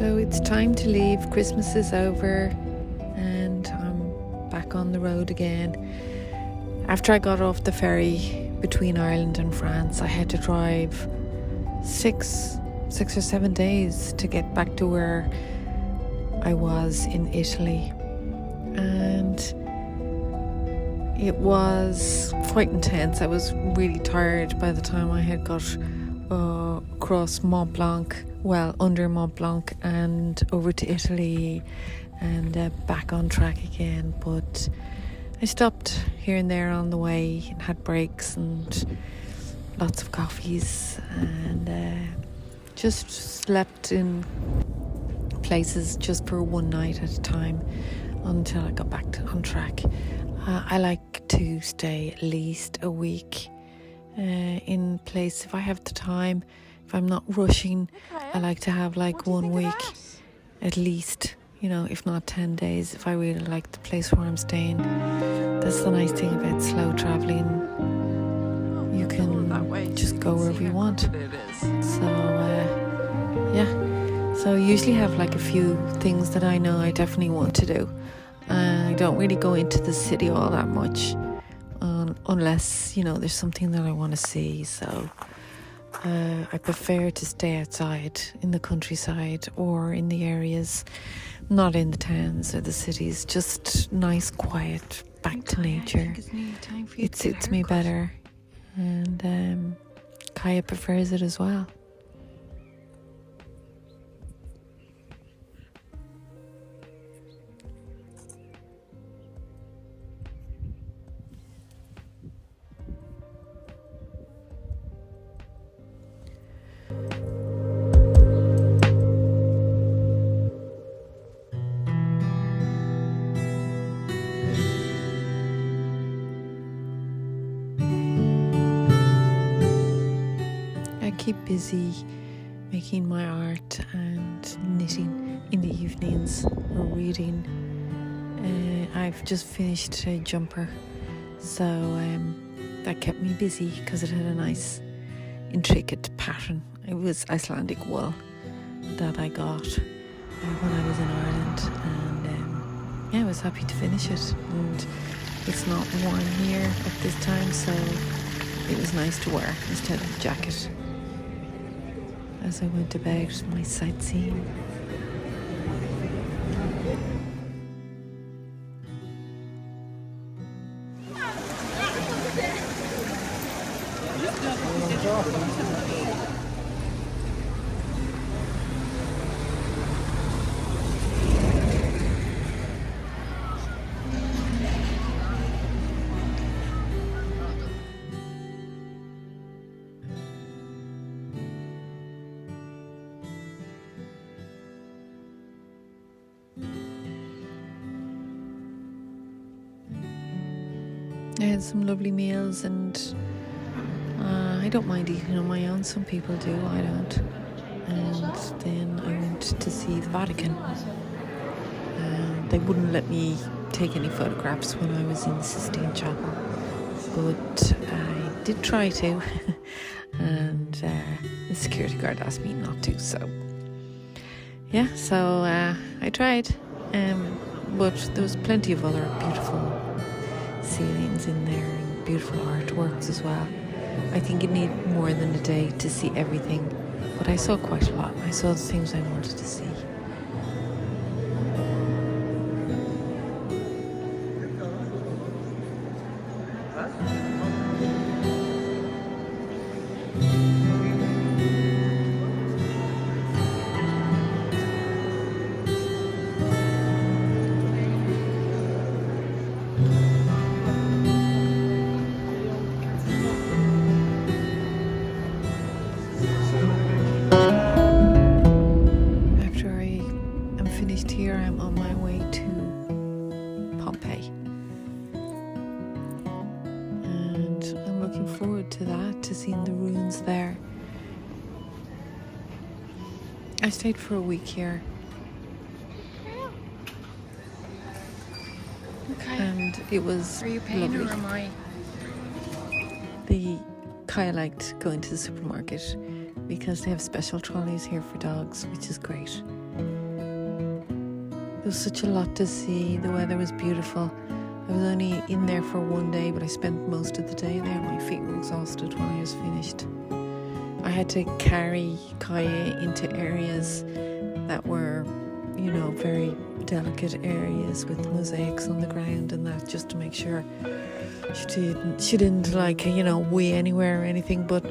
So it's time to leave. Christmas is over and I'm back on the road again. After I got off the ferry between Ireland and France, I had to drive six or 7 days to get back to where I was in Italy. And it was quite intense. I was really tired by the time I had got across Mont Blanc, under Mont Blanc and over to Italy and back on track again. But I stopped here and there on the way and had breaks and lots of coffees and just slept in places just for one night at a time until I got back on track. I like to stay at least a week in place if I have the time. If I'm not rushing, I like to have like 1 week at least, if not 10 days, if I really like the place where I'm staying. That's the nice thing about slow traveling. You can just go wherever you want. So I usually have like a few things that I know I definitely want to do. I don't really go into the city all that much unless, there's something that I want to see. So I prefer to stay outside in the countryside or in the areas, not in the towns or the cities, just nice, quiet, back to nature. It suits me better. And Kaya prefers it as well. Keep busy making my art and knitting in the evenings or reading. I've just finished a jumper, so that kept me busy because it had a nice intricate pattern. It was Icelandic wool that I got when I was in Ireland, and I was happy to finish it. And it's not warm here at this time, so it was nice to wear instead of a jacket as I went about my sightseeing. I had some lovely meals and I don't mind eating on my own. Some people do, I don't. And then I went to see the Vatican. They wouldn't let me take any photographs when I was in the Sistine Chapel, but I did try to and the security guard asked me not to, so I tried, but there was plenty of other beautiful ceilings in there and beautiful artworks as well. I think you need more than a day to see everything, but I saw quite a lot. I saw the things I wanted to see. Here I'm on my way to Pompeii, and I'm looking forward to that, to seeing the ruins there. I stayed for a week here, and it was lovely. Or am I? Kaya liked going to the supermarket because they have special trolleys here for dogs, which is great. There was such a lot to see. The weather was beautiful. I was only in there for one day, but I spent most of the day there. My feet were exhausted when I was finished. I had to carry Kaya into areas that were, very delicate areas with mosaics on the ground and that, just to make sure she didn't wee anywhere or anything. But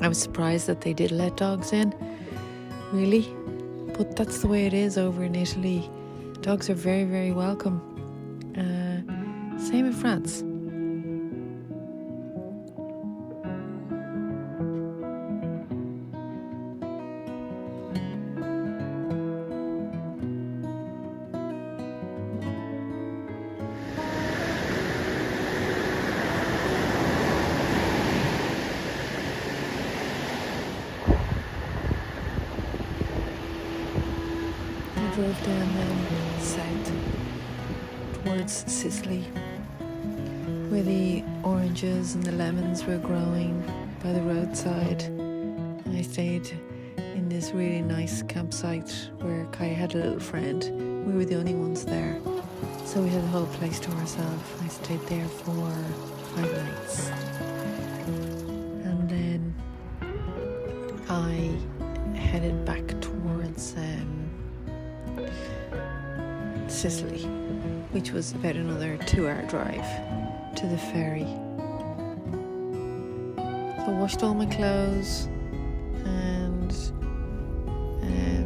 I was surprised that they did let dogs in, really. But that's the way it is over in Italy. Dogs are very, very welcome. Same in France. I drove down then south towards Sicily, where the oranges and the lemons were growing by the roadside. And I stayed in this really nice campsite where Kaya had a little friend. We were the only ones there, so we had the whole place to ourselves. I stayed there for 5 nights, and then I headed back towards Sicily, which was about another 2-hour drive to the ferry. So I washed all my clothes and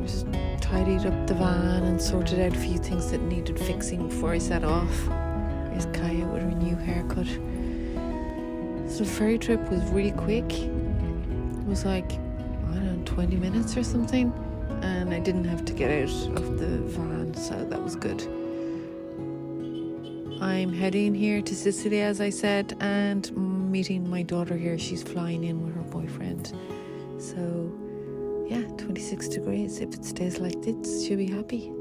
just tidied up the van and sorted out a few things that needed fixing before I set off. Here's Kaya with her new haircut. So the ferry trip was really quick. It was 20 minutes or something, and I didn't have to get out of the van, so that was good. I'm heading here to Sicily, as I said, and meeting my daughter here. She's flying in with her boyfriend. So, 26 degrees. If it stays like this, she'll be happy.